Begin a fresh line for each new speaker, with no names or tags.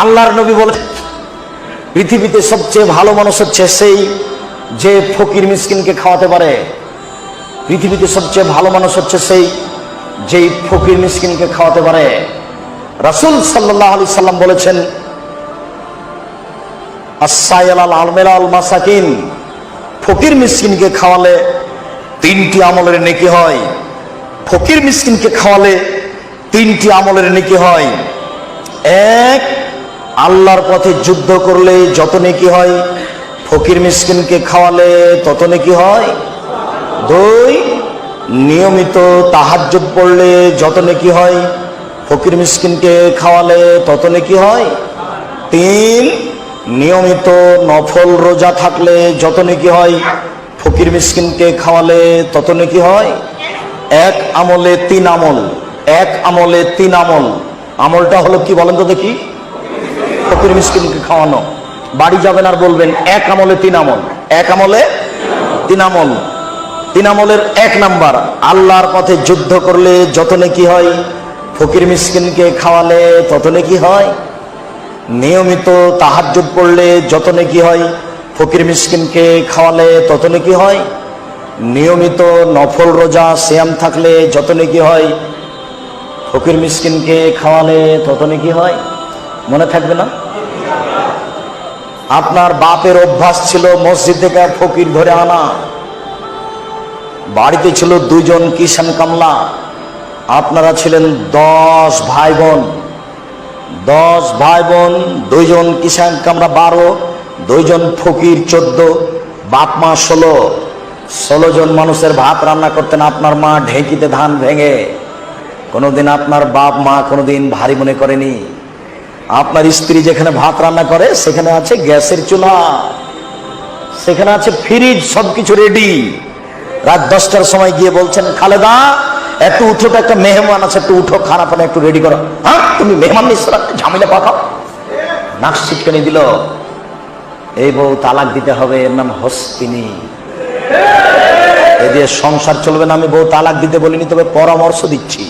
আল্লাহর নবী বলে পৃথিবীতে সবচেয়ে ভালো মানুষ হচ্ছে সেই যে ফকির মিসকিনকে খাওয়াতে পারে। পৃথিবীতে সবচেয়ে ভালো মানুষ হচ্ছে সেই যেই ফকির মিসকিনকে খাওয়াতে পারে। রাসূল সাল্লাল্লাহু আলাইহি সাল্লাম বলেছেন, আস-সাইল আল মাসাকিন, ফকির মিসকিনকে খাওয়ালে 3টি আমলের নেকি হয়। ফকির মিসকিনকে খাওয়ালে 3টি আমলের নেকি হয়। এক, আল্লাহর পথে যুদ্ধ করলে যত নেকি হয়, ফকির মিসকিনকে খাওয়ালে তত নেকি হয়। 2, নিয়মিত তাহাজ্জুদ পড়লে যত নেকি হয়, ফকির মিসকিনকে খাওয়ালে তত নেকি হয়। 3, নিয়মিত নফল রোজা থাকলে যত নেকি হয়, ফকির মিসকিনকে খাওয়ালে তত নেকি হয়। এক আমলে 3 আমল, এক আমলে 3 আমল। আমলটা হলো কি বলেন তো দেখি? ফকির মিসকিনকে খাওয়ানো। বাড়ি যাবেন আর বলবেন এক আমলে 3 আমল, এক আমলে 3 আমল। 3 আমলের 1 নাম্বার, আল্লাহর পথে যুদ্ধ করলে যত নেকি হয়, ফকির মিসকিনকে খাওয়ালে তত নেকি হয়। নিয়মিত তাহাজ্জুদ পড়লে যত নেকি হয়, ফকির মিসকিনকে খাওয়ালে তত নেকি হয়। নিয়মিত নফল রোজা সিয়াম থাকলে যত নেকি হয়, ফকির মিসকিনকে খাওয়ালে তত নেকি হয়। মনে থাকবে না? আপনার বাপের অভ্যাস ছিল মসজিদ থেকে ফকির ধরে আনা, বাড়িতে ছিল 2 জন কিষান কামলা, আপনারা ছিলেন 10 ভাই বোন। 10 ভাই বোন, 2 জন কিষান কামলা 12, 2 জন ফকির 14, বাপ মা 16 জন মানুষের ভাত রান্না করতেন আপনার মা ঢেঁকিতে ধান ভেঙে। কোনোদিন আপনার বাপ মা কোনোদিন ভারী মনে করেনি। আপনার স্ত্রী যেখানে ভাত রান্না করে সেখানে আছে গ্যাসের চুলা, সেখানে আছে ফ্রিজ, সবকিছু রেডি। রাত 10টার সময় গিয়ে বলছেন, খালেদা একটু উঠো তো, একটা মেহমান আছে, একটু উঠো, খানা পানা একটু রেডি করো। হ্যাঁ, তুমি মেহমান নিশ্চয় ঝামেলা পাকাও। নাক ছিটকানি দিল। এই বউ তালাক দিতে হবে, এর নাম হস্তিনী। এ দিয়ে সংসার চলবে না। আমি বউ তালাক দিতে বলিনি, তবে পরামর্শ দিচ্ছি।